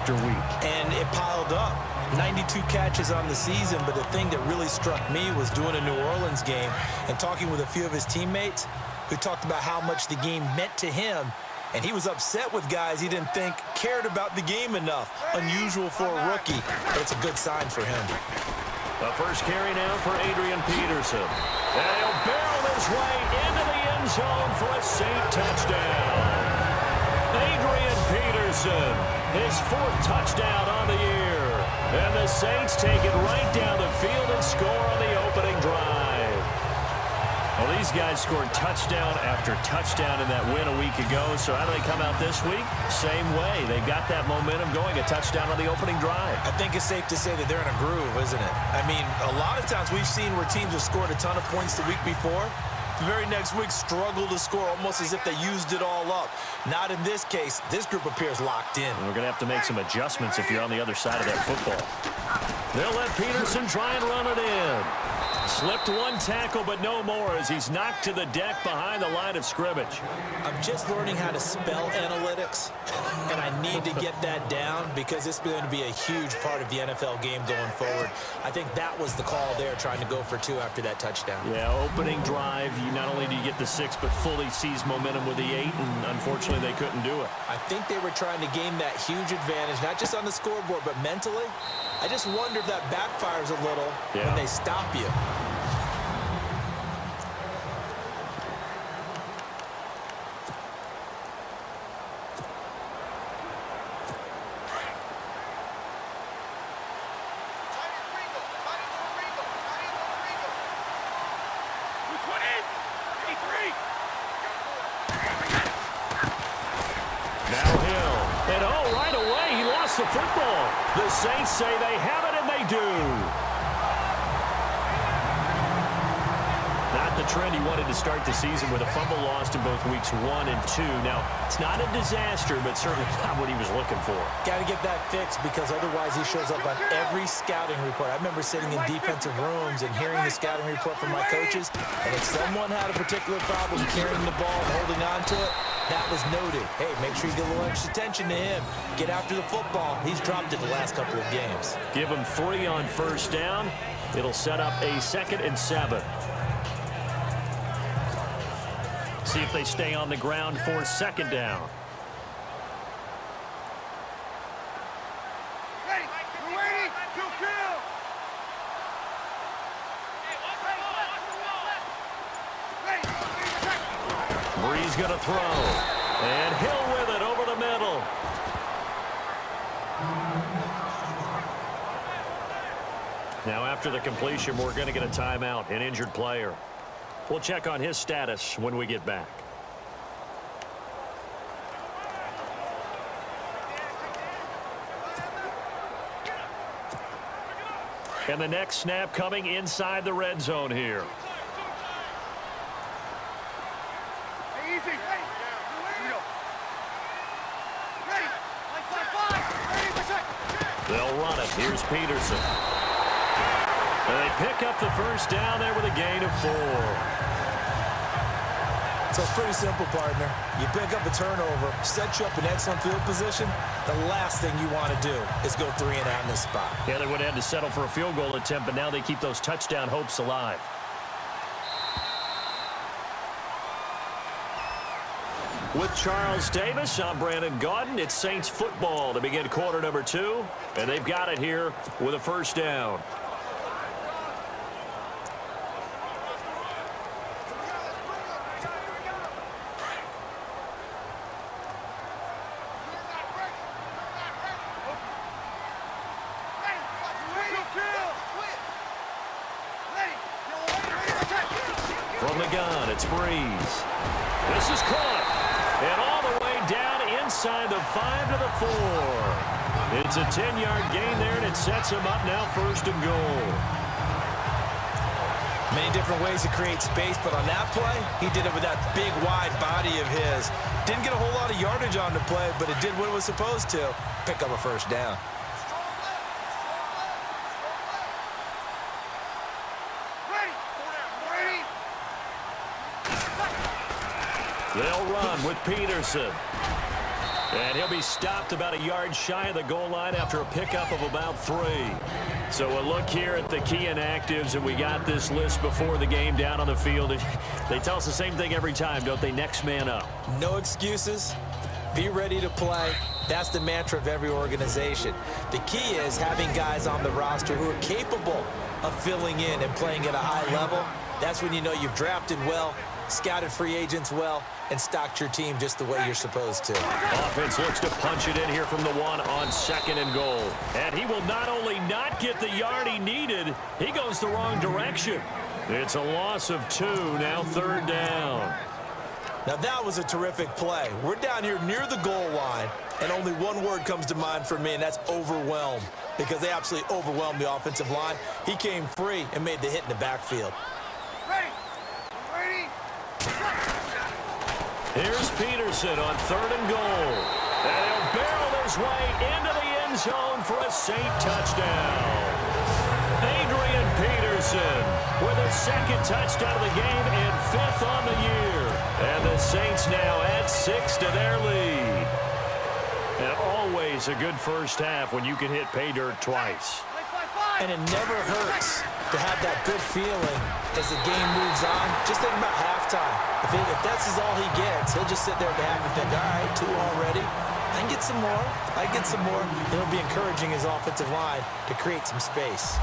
after week. And it piled up. 92 catches on the season, but the thing that really struck me was doing a New Orleans game and talking with a few of his teammates who talked about how much the game meant to him, and he was upset with guys he didn't think cared about the game enough. Unusual for a rookie, but it's a good sign for him. The first carry now for Adrian Peterson. And he'll barrel his way into the end zone for a Saint touchdown. Adrian Peterson, his 4th touchdown on the year. And the Saints take it right down the field and score on the opening drive. Well, these guys scored touchdown after touchdown in that win a week ago. So how do they come out this week? Same way. They've got that momentum going, a touchdown on the opening drive. I think it's safe to say that they're in a groove, isn't it? I mean, a lot of times we've seen where teams have scored a ton of points the week before. The very next week struggle to score almost as if they used it all up. Not in this case. This group appears locked in. We're going to have to make some adjustments if you're on the other side of that football. They'll let Peterson try and run it in. Slipped one tackle, but no more as he's knocked to the deck behind the line of scrimmage. I'm just learning how to spell analytics, and I need to get that down because it's going to be a huge part of the NFL game going forward. I think that was the call there, trying to go for 2 after that touchdown. Yeah, opening drive, you not only do you get the 6, but fully seize momentum with the 8, and unfortunately they couldn't do it. I think they were trying to gain that huge advantage, not just on the scoreboard, but mentally. I just wonder if that backfires a little when they stop you. The football. The Saints say they have it, and they do. Not the trend he wanted to start the season with a fumble lost in both weeks 1 and 2. Now, it's not a disaster, but certainly not what he was looking for. Got to get that fixed because otherwise he shows up on every scouting report. I remember sitting in defensive rooms and hearing the scouting report from my coaches, and if someone had a particular problem carrying the ball and holding on to it, that was noted. Hey, make sure you get a little extra attention to him. Get after the football. He's dropped it the last couple of games. Give him 3 on first down. It'll set up a 2nd and 7. See if they stay on the ground for 2nd down. Bree's going to throw. And Hill with it over the middle. Now after the completion, we're going to get a timeout, an injured player. We'll check on his status when we get back. And the next snap coming inside the red zone here. They'll run it. Here's Peterson. And they pick up the first down there with a gain of 4. So it's pretty simple, partner. You pick up a turnover, set you up in excellent field position. The last thing you want to do is go 3 and out in this spot. Yeah, they would have had to settle for a field goal attempt, but now they keep those touchdown hopes alive. With Charles Davis, I'm Brandon Gaudin. It's Saints football to begin quarter number 2, and they've got it here with a first down. From the gun, it's Breeze. This is caught. And all the way down inside the 5 to the 4. It's a 10-yard gain there, and it sets him up now 1st and goal. Many different ways to create space, but on that play, he did it with that big, wide body of his. Didn't get a whole lot of yardage on the play, but it did what it was supposed to. Pick up a first down. They'll run with Peterson. And he'll be stopped about a yard shy of the goal line after a pickup of about 3. So a look here at the key inactives, and we got this list before the game down on the field. They tell us the same thing every time, don't they? Next man up. No excuses. Be ready to play. That's the mantra of every organization. The key is having guys on the roster who are capable of filling in and playing at a high level. That's when you know you've drafted well, scouted free agents well, and stocked your team just the way you're supposed to. Offense looks to punch it in here from the 1 on 2nd and goal. And he will not only not get the yard he needed, he goes the wrong direction. It's a loss of 2, now 3rd down. Now that was a terrific play. We're down here near the goal line, and only one word comes to mind for me, and that's overwhelmed, because they absolutely overwhelmed the offensive line. He came free and made the hit in the backfield. Here's Peterson on 3rd and goal. And he'll barrel his way into the end zone for a Saint touchdown. Adrian Peterson with his 2nd touchdown of the game and 5th on the year. And the Saints now add 6 to their lead. And always a good first half when you can hit pay dirt twice. And it never hurts to have that good feeling as the game moves on. Just think about halftime. If that's all he gets, he'll just sit there at the half and think, all right, 2 already. I can get some more. I can get some more. And he'll be encouraging his offensive line to create some space.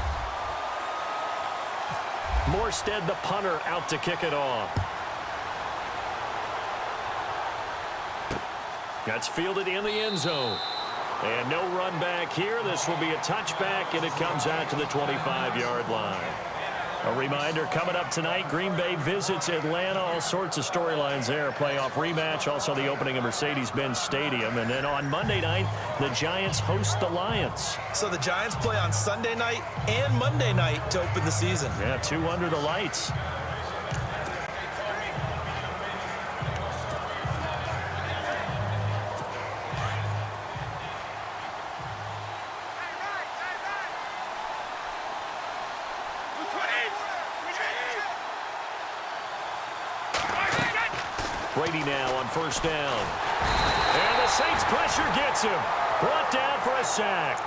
Morstead, the punter, out to kick it off. That's fielded in the end zone. And no run back here. This will be a touchback, and it comes out to the 25-yard line. A reminder, coming up tonight, Green Bay visits Atlanta. All sorts of storylines there. A playoff rematch, also the opening of Mercedes-Benz Stadium. And then on Monday night, the Giants host the Lions. So the Giants play on Sunday night and Monday night to open the season. Yeah, 2 under the lights. Brady now on 1st down. And the Saints pressure gets him. Brought down for a sack.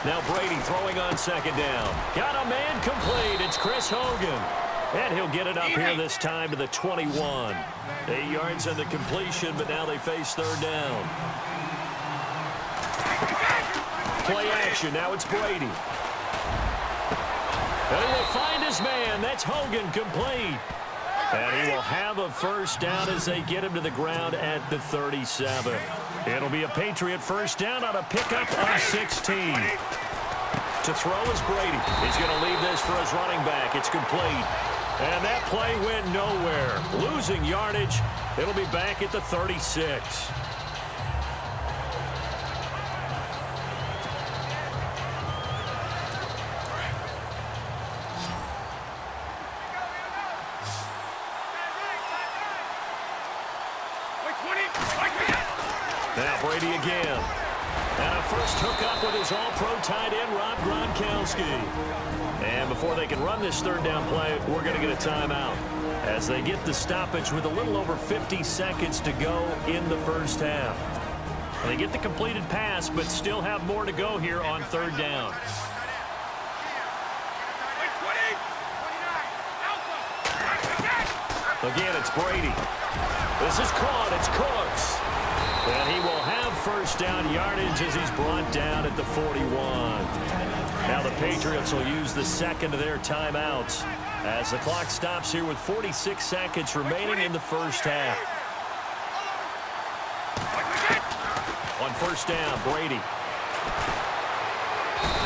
Now Brady throwing on 2nd down. Got a man complete. It's Chris Hogan. And he'll get it up here this time to the 21. 8 yards on the completion, but now they face 3rd down. Play action. Now it's Brady. And he will find his man. That's Hogan, complete. And he will have a 1st down as they get him to the ground at the 37. It'll be a Patriot 1st down on a pickup of 16. To throw is Brady. He's going to leave this for his running back. It's complete. And that play went nowhere. Losing yardage. It'll be back at the 36. Now Brady again. And a first hookup with his all-pro tight end, Rob Gronkowski. And before they can run this 3rd down play, we're going to get a timeout as they get the stoppage with a little over 50 seconds to go in the first half. And they get the completed pass, but still have more to go here on 3rd down. Again, it's Brady. This is caught. It's Cooks. And he will have 1st down yardage as he's brought down at the 41. Now the Patriots will use the 2nd of their timeouts as the clock stops here with 46 seconds remaining in the first half. On 1st down, Brady.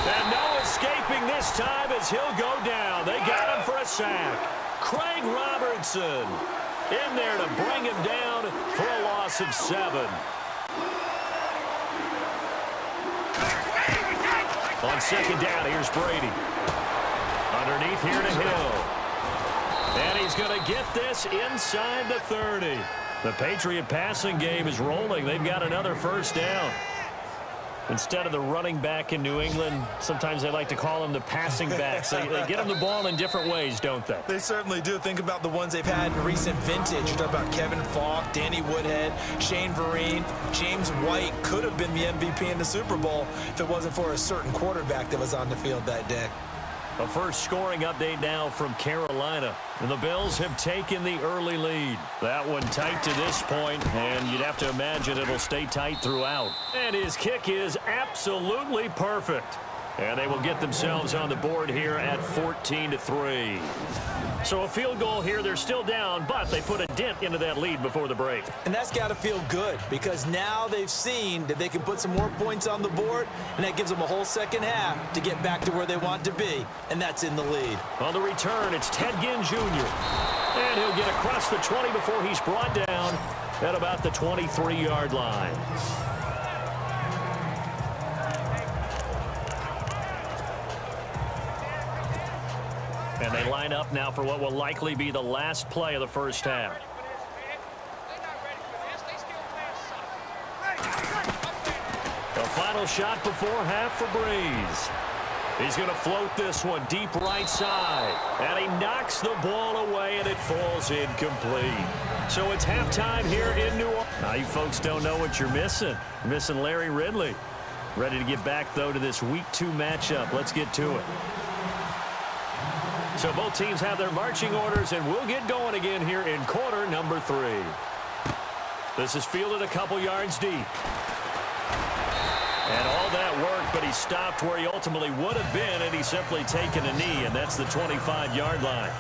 And no escaping this time as he'll go down. They got him for a sack. Craig Robertson in there to bring him down for a loss of 7. On 2nd down, here's Brady. Underneath here to Hill. And he's going to get this inside the 30. The Patriot passing game is rolling. They've got another first down. Instead of the running back in New England, sometimes they like to call them the passing backs. They get them the ball in different ways, don't they? They certainly do. Think about the ones they've had in recent vintage. You talk about Kevin Falk, Danny Woodhead, Shane Vereen, James White could have been the MVP in the Super Bowl if it wasn't for a certain quarterback that was on the field that day. A first scoring update now from Carolina. And the Bills have taken the early lead. That one tight to this point, and you'd have to imagine it'll stay tight throughout. And his kick is absolutely perfect. And they will get themselves on the board here at 14-3. So a field goal here. They're still down, but they put a dent into that lead before the break. And that's got to feel good because now they've seen that they can put some more points on the board, and that gives them a whole second half to get back to where they want to be, and that's in the lead. On the return, it's Ted Ginn Jr. And he'll get across the 20 before he's brought down at about the 23-yard line. And they line up now for what will likely be the last play of the first half. The final shot before half for Breeze. He's going to float this one deep right side. And he knocks the ball away, and it falls incomplete. So it's halftime here in New Orleans. Now, you folks don't know what you're missing. You're missing Larry Ridley. Ready to get back, though, to this Week 2 matchup. Let's get to it. So both teams have their marching orders, and we'll get going again here in quarter number 3. This is fielded a couple yards deep. And all that work, but he stopped where he ultimately would have been, and he's simply taken a knee, and that's the 25-yard line.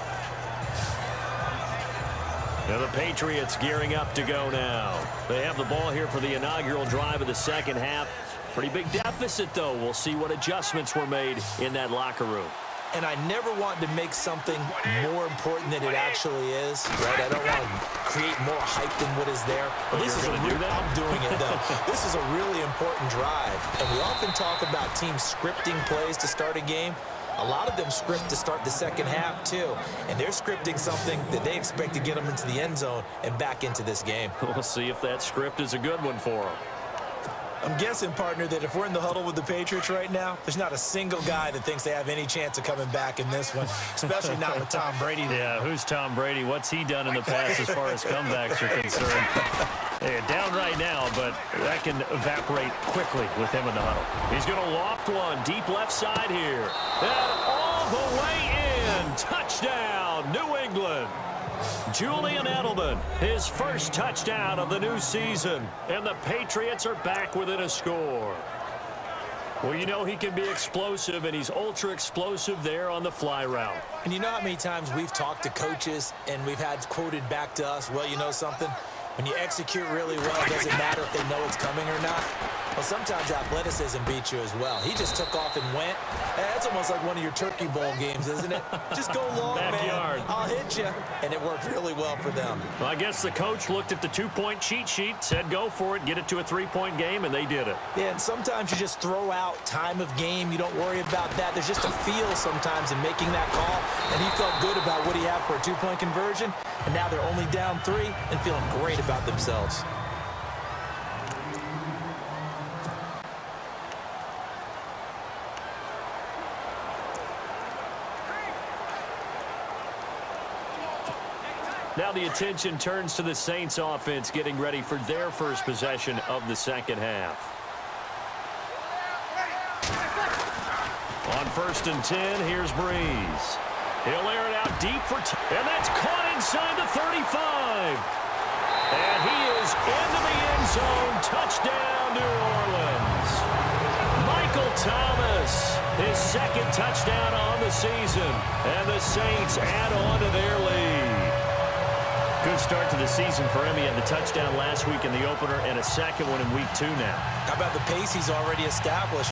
Now the Patriots gearing up to go now. They have the ball here for the inaugural drive of the second half. Pretty big deficit, though. We'll see what adjustments were made in that locker room. And I never want to make something more important than it actually is, right? I don't want to create more hype than what is there. But this is I'm doing it, though. This is a really important drive. And we often talk about teams scripting plays to start a game. A lot of them script to start the second half, too. And they're scripting something that they expect to get them into the end zone and back into this game. We'll see if that script is a good one for them. I'm guessing, partner, that if we're in the huddle with the Patriots right now, there's not a single guy that thinks they have any chance of coming back in this one, especially not with Tom Brady. Yeah, who's Tom Brady? What's he done in the past as far as comebacks are concerned? They're down right now, but that can evaporate quickly with him in the huddle. He's going to loft one deep left side here. And all the way in. Touchdown, New England. Julian Edelman, his first touchdown of the new season, and the Patriots are back within a score. Well, you know he can be explosive, and he's ultra-explosive there on the fly route. And you know how many times we've talked to coaches, and we've had quoted back to us, well, you know something? When you execute really well, it doesn't matter if they know it's coming or not. Well, sometimes athleticism beats you as well. He just took off and went. That's almost like one of your Turkey Bowl games, isn't it? Just go long, Backyard. man. I'll hit you. And it worked really well for them. Well, I guess the coach looked at the two-point cheat sheet, said go for it, get it to a three-point game, and they did it. Yeah, and sometimes you just throw out time of game. You don't worry about that. There's just a feel sometimes in making that call. And he felt good about what he had for a two-point conversion. And now they're only down 3 and feeling great about themselves. Now the attention turns to the Saints offense getting ready for their first possession of the second half. On 1st and 10, here's Breeze. He'll air it out deep for and that's caught inside the 35. And he is into the end zone. Touchdown, New Orleans. Michael Thomas, his second touchdown on the season. And the Saints add on to their lead. Good start to the season for him. He had the touchdown last week in the opener and a second one in week 2 now. How about the pace he's already established?